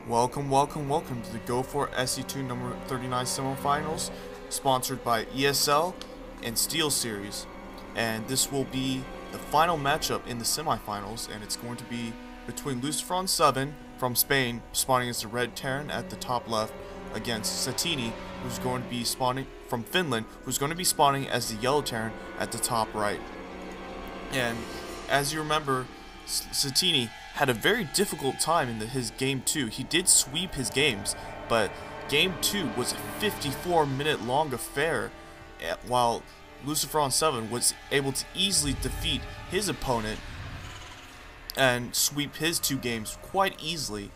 Welcome to the Go4SC2 number 39 semifinals, sponsored by ESL and Steel Series. And this will be the final matchup in the semifinals, and it's going to be between LucifroN7 from Spain, spawning as the red Terran at the top left, against Satiini, who's going to be spawning from Finland, who's going to be spawning as the yellow Terran at the top right. And as you remember, Satiini had a very difficult time in his game 2. He did sweep his games, but game 2 was a 54-minute long affair, while LucifroN7 was able to easily defeat his opponent and sweep his 2 games quite easily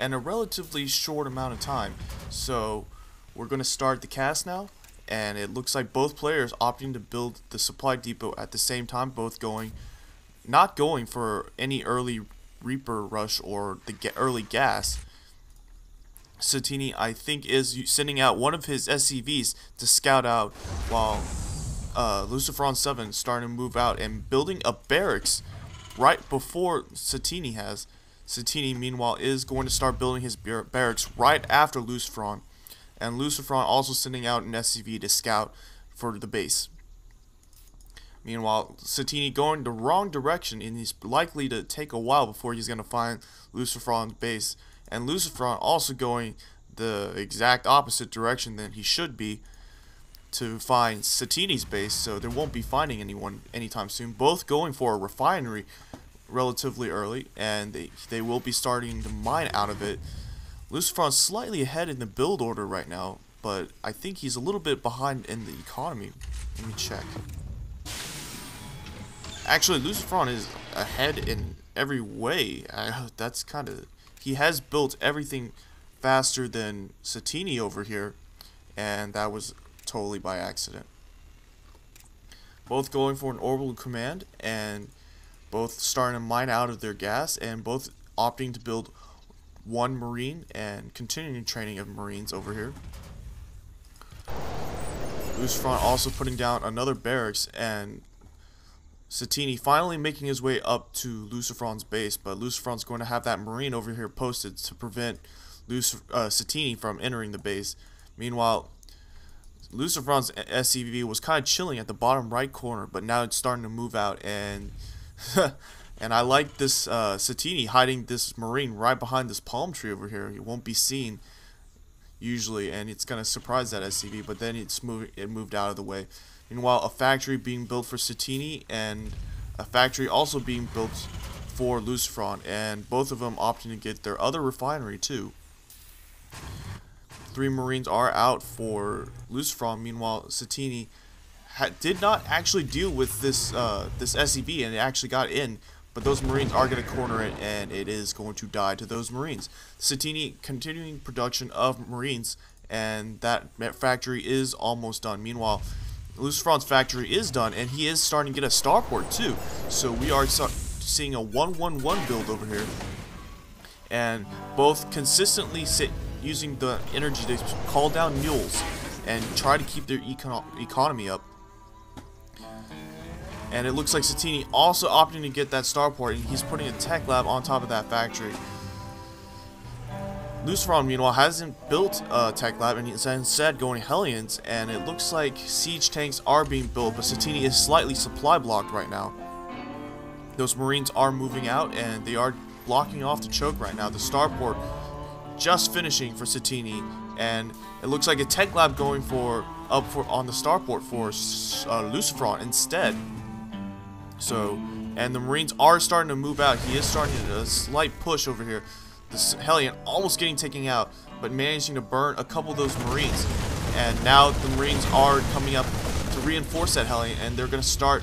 in a relatively short amount of time. So we're going to start the cast now, and it looks like both players opting to build the supply depot at the same time, both not going for any early Reaper rush or the early gas. Satiini, I think, is sending out one of his SCVs to scout out, while LucifroN7 starting to move out and building a barracks right before Satiini has. Satiini, meanwhile, is going to start building his barracks right after LucifroN, and LucifroN also sending out an SCV to scout for the base. Meanwhile, Satiini going the wrong direction, and he's likely to take a while before he's going to find LucifroN's base. And LucifroN also going the exact opposite direction than he should be to find Satiini's base, so they won't be finding anyone anytime soon. Both going for a refinery relatively early, and they will be starting to mine out of it. LucifroN's slightly ahead in the build order right now, but I think he's a little bit behind in the economy. Let me check. Actually, LucifroN is ahead in every way. That's kind of... He has built everything faster than Satiini over here, and that was totally by accident. Both going for an orbital command, and both starting to mine out of their gas, and both opting to build one marine and continuing training of marines over here. LucifroN also putting down another barracks, and Satiini finally making his way up to LucifroN's base, but LucifroN's going to have that marine over here posted to prevent Satiini from entering the base. Meanwhile, LucifroN's SCV was kind of chilling at the bottom right corner, but now it's starting to move out, and and I like this Satiini hiding this marine right behind this palm tree over here. It won't be seen usually, and it's going to surprise that SCV, but then it moved out of the way. Meanwhile, a factory being built for Satiini and a factory also being built for LucifroN, and both of them opting to get their other refinery too. 3 marines are out for LucifroN. Meanwhile, Satiini did not actually deal with this this SCV, and it actually got in, but those marines are going to corner it, and it is going to die to those marines. Satiini continuing production of marines, and that factory is almost done. Meanwhile, LucifroN's factory is done, and he is starting to get a starport too. So we are seeing a 1-1-1 build over here, and both consistently using the energy to call down mules and try to keep their economy up. And it looks like Satiini also opting to get that starport, and he's putting a tech lab on top of that factory. LucifroN, meanwhile, hasn't built a tech lab, and he's instead going Hellions, and it looks like siege tanks are being built, but Satiini is slightly supply blocked right now. Those marines are moving out, and they are blocking off the choke right now. The starport just finishing for Satiini, and it looks like a tech lab going on the starport for LucifroN instead. So, and the marines are starting to move out. He is starting a slight push over here. This Hellion almost getting taken out, but managing to burn a couple of those marines. And now the marines are coming up to reinforce that Hellion, and they're going to start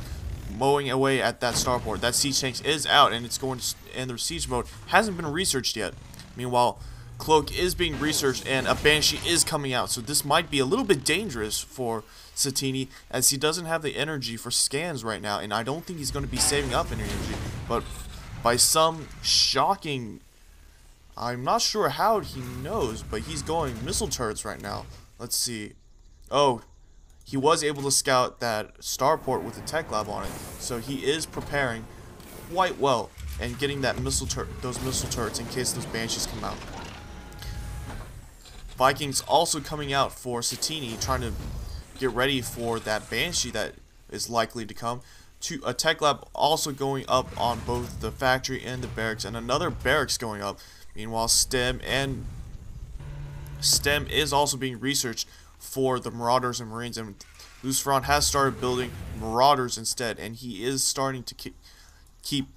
mowing away at that starport. That siege tank is out, and it's going to, and the siege mode hasn't been researched yet. Meanwhile, Cloak is being researched, and a Banshee is coming out, so this might be a little bit dangerous for Satiini, as he doesn't have the energy for scans right now, and I don't think he's going to be saving up any energy. But by some shocking... I'm not sure how he knows, but he's going missile turrets right now. Let's see. Oh, he was able to scout that starport with a tech lab on it, so he is preparing quite well and getting that those missile turrets in case those Banshees come out. Vikings also coming out for Satiini, trying to get ready for that Banshee that is likely to come. A tech lab also going up on both the factory and the barracks, and another barracks going up. Meanwhile, STEM is also being researched for the Marauders and Marines, and LucifroN has started building Marauders instead, and he is starting to keep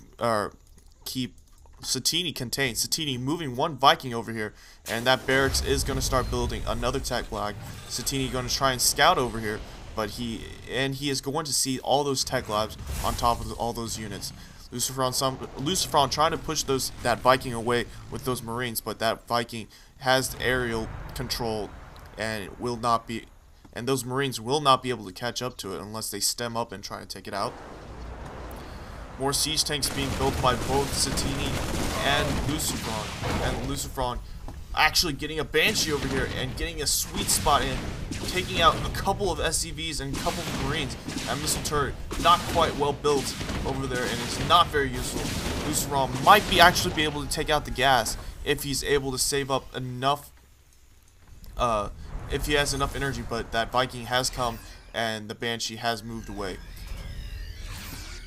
Satiini contained. Satiini moving one Viking over here, and that barracks is going to start building another tech lab. Satiini going to try and scout over here, but he is going to see all those tech labs on top of all those units. LucifroN trying to push that Viking away with those Marines, but that Viking has the aerial control and those Marines will not be able to catch up to it unless they stem up and try to take it out. More siege tanks being built by both Satiini and LucifroN. And LucifroN actually getting a Banshee over here and getting a sweet spot in, taking out a couple of SCVs and a couple of Marines. That missile turret not quite well built over there, and it's not very useful. LucifroN might actually be able to take out the gas if he's able to save up enough, if he has enough energy, but that Viking has come and the Banshee has moved away.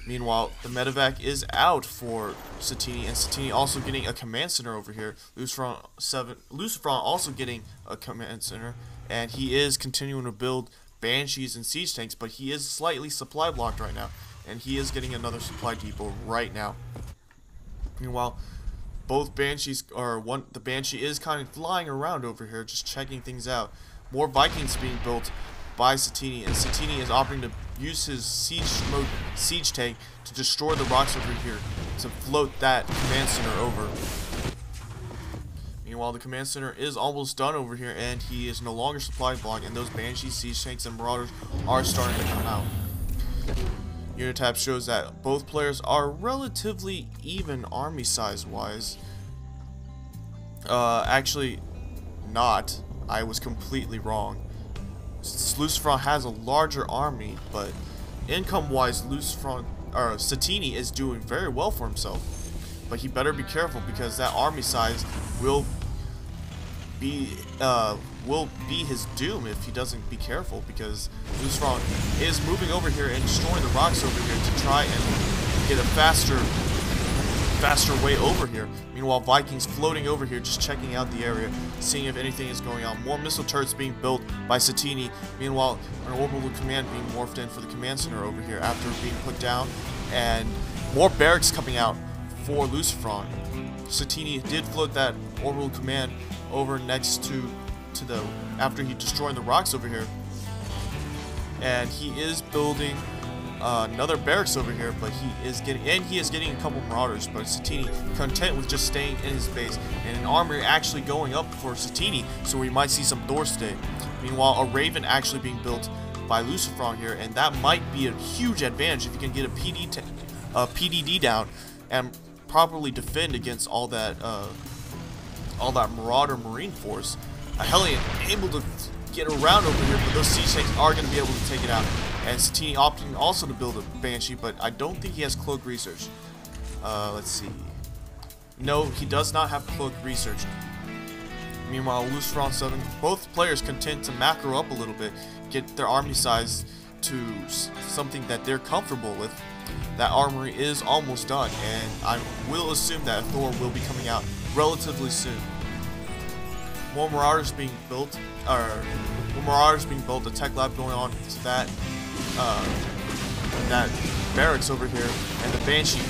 Meanwhile, the medevac is out for Satiini, and Satiini also getting a command center over here. LucifroN also getting a command center, and he is continuing to build Banshees and siege tanks, but he is slightly supply blocked right now, and he is getting another supply depot right now. Meanwhile, both Banshees the Banshee is kind of flying around over here, just checking things out. More Vikings being built by Satiini, and Satiini is opting to use his siege tank to destroy the rocks over here to float that command center over. Meanwhile, the command center is almost done over here, and he is no longer supply blocked, and those Banshee, siege tanks, and Marauders are starting to come out. Unitab shows that both players are relatively even army size wise. Actually not. I was completely wrong. LucifroN has a larger army, but income-wise, Satiini is doing very well for himself. But he better be careful, because that army size will be his doom if he doesn't be careful. Because LucifroN is moving over here and destroying the rocks over here to try and get a faster way over here. Meanwhile, Vikings floating over here, just checking out the area, seeing if anything is going on. More missile turrets being built by Satiini. Meanwhile, an orbital command being morphed in for the command center over here after being put down, and more barracks coming out for LucifroN. Satiini did float that orbital command over next to the after he destroyed the rocks over here, and he is building another barracks over here, but he is getting a couple Marauders, but Satiini content with just staying in his base, and an army actually going up for Satiini, so we might see some Thorstay. Meanwhile, a Raven actually being built by LucifroN here, and that might be a huge advantage if you can get a PDD down and properly defend against all that Marauder Marine force. A Hellion able to get around over here, but those siege tanks are going to be able to take it out. And Satiini opting also to build a Banshee, but I don't think he has cloak research. Let's see. No, he does not have cloak research. Meanwhile, LucifroN7, both players content to macro up a little bit, get their army size to something that they're comfortable with. That armory is almost done, and I will assume that Thor will be coming out relatively soon. More Marauders being built, the tech lab going on to that barracks over here, and the Banshee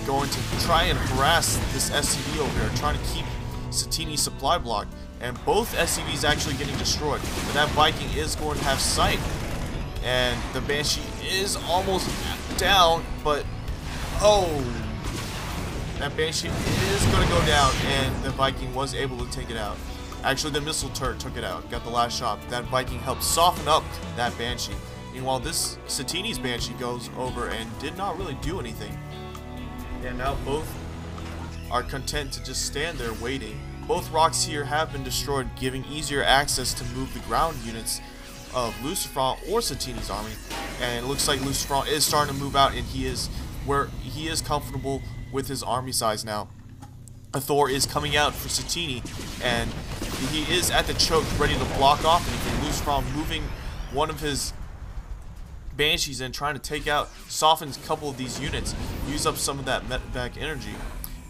going to try and harass this SCV over here, trying to keep Satiini's supply blocked, and both SCVs actually getting destroyed, but that Viking is going to have sight, and the Banshee is almost down, but oh, that Banshee is going to go down, and the Viking was able to take it out. Actually, the missile turret took it out, got the last shot. That Viking helped soften up that Banshee. Meanwhile, this Satiini's Banshee goes over and did not really do anything. And now both are content to just stand there waiting. Both rocks here have been destroyed, giving easier access to move the ground units of LucifroN or Satiini's army. And it looks like LucifroN is starting to move out, and he is comfortable with his army size now. A Thor is coming out for Satiini, and he is at the choke, ready to block off, and he can LucifroN moving one of his Banshees in, trying to take out, softens a couple of these units, use up some of that back energy.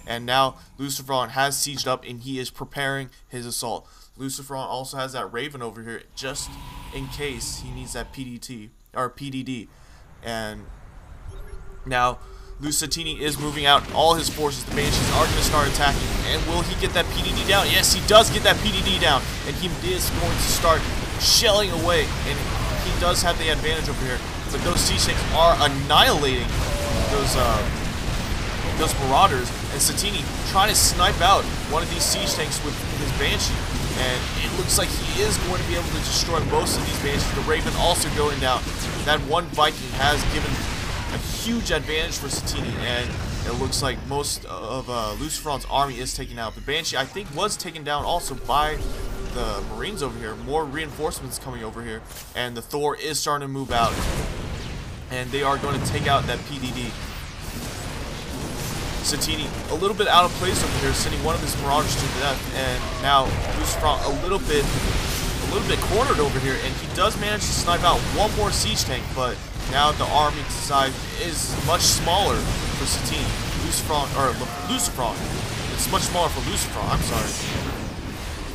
And now LucifroN has sieged up, and he is preparing his assault. LucifroN also has that Raven over here, just in case he needs that PDD. And now Satiini is moving out all his forces. The Banshees are going to start attacking. And will he get that PDD down? Yes, he does get that PDD down. And he is going to start shelling away. And he does have the advantage over here. But those siege tanks are annihilating those Marauders. And Satiini trying to snipe out one of these siege tanks with his Banshee. And it looks like he is going to be able to destroy most of these Banshees. The Raven also going down. That one Viking has given a huge advantage for Satiini, and it looks like most of LucifroN's army is taken out. The Banshee, I think, was taken down also by the Marines over here. More reinforcements coming over here, and the Thor is starting to move out, and they are going to take out that PDD. Satiini a little bit out of place over here, sending one of his Marauders to death, and now LucifroN a little bit cornered over here, and he does manage to snipe out one more siege tank, but now the army side is much smaller for Satiini. LucifroN. It's much smaller for LucifroN, I'm sorry.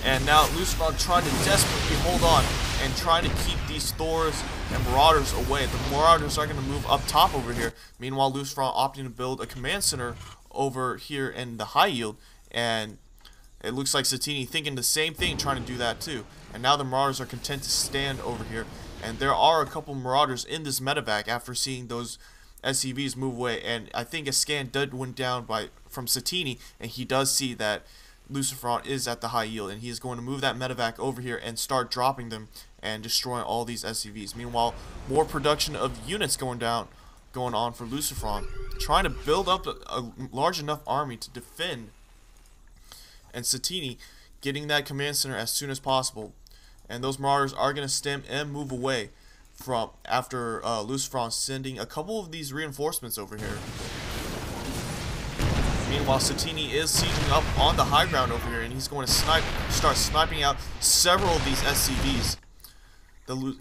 And now LucifroN trying to desperately hold on and trying to keep these Thors and Marauders away. The Marauders are going to move up top over here. Meanwhile, LucifroN opting to build a command center over here in the high yield. And it looks like Satiini thinking the same thing, trying to do that too. And now the Marauders are content to stand over here. And there are a couple Marauders in this medevac after seeing those SCVs move away. And I think a scan did went down from Satiini, and he does see that LucifroN is at the high yield, and he is going to move that medevac over here and start dropping them and destroying all these SCVs. Meanwhile, more production of units going on for LucifroN, trying to build up a large enough army to defend, and Satiini getting that command center as soon as possible. And those Marauders are going to stem and move away from after LucifroN sending a couple of these reinforcements over here. Meanwhile, Satiini is sieging up on the high ground over here, and he's going to start sniping out several of these SCVs.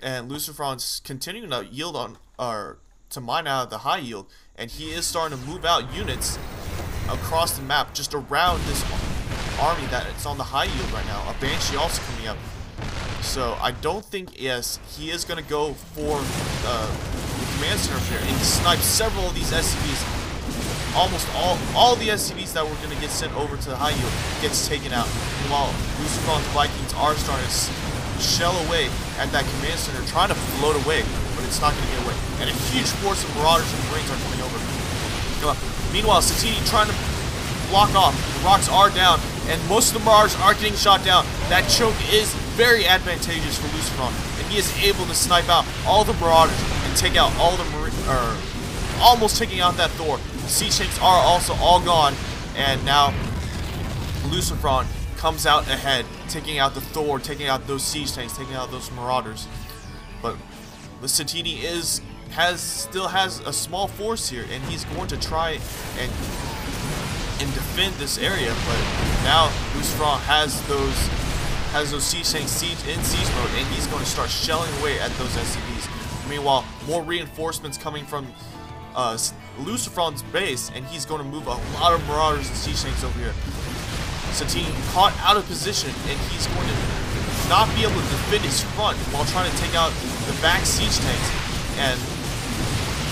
And LucifroN's continuing to yield on, or to mine out the high yield, and he is starting to move out units across the map just around this army that it's on the high yield right now. A Banshee also coming up. So I don't think, yes, he is going to go for the command center here and snipe several of these SCVs. Almost all the SCVs that were going to get sent over to the high yield gets taken out. Meanwhile, LucifroN's Vikings are starting to shell away at that command center, trying to float away, but it's not going to get away. And a huge force of Marauders and Marines are coming over. Meanwhile, Satiini trying to block off. The rocks are down, and most of the Marauders are getting shot down. That choke is very advantageous for LucifroN, and he is able to snipe out all the Marauders and take out all the almost taking out that Thor. The siege tanks are also all gone, and now LucifroN comes out ahead, taking out the Thor, taking out those siege tanks, taking out those Marauders. But the Satiini still has a small force here, and he's going to try and defend this area. But now LucifroN has those siege tanks in siege mode, and he's going to start shelling away at those SCVs. Meanwhile, more reinforcements coming from LucifroN's base, and he's going to move a lot of Marauders and siege tanks over here. Satiini caught out of position, and he's going to not be able to defend his front while trying to take out the back siege tanks. And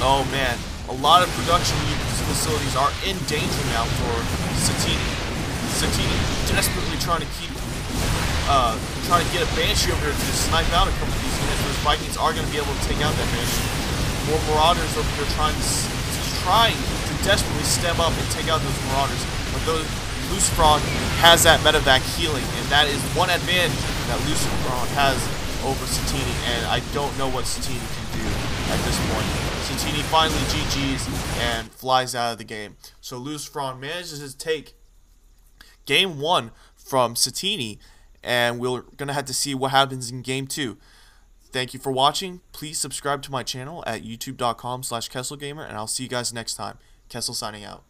oh man, a lot of production facilities are in danger now for Satiini. Satiini desperately trying to get a Banshee over here to snipe out a couple of these units. Those Vikings are going to be able to take out that Banshee. More Marauders over here trying to desperately stem up and take out those Marauders. But LucifroN has that medevac healing, and that is one advantage that LucifroN has over Satiini, and I don't know what Satiini can do at this point. Satiini finally GG's and flies out of the game. So LucifroN manages to take game 1 from Satiini, and we're going to have to see what happens in game 2. Thank you for watching. Please subscribe to my channel at youtube.com/KesselGamer, and I'll see you guys next time. Kessel signing out.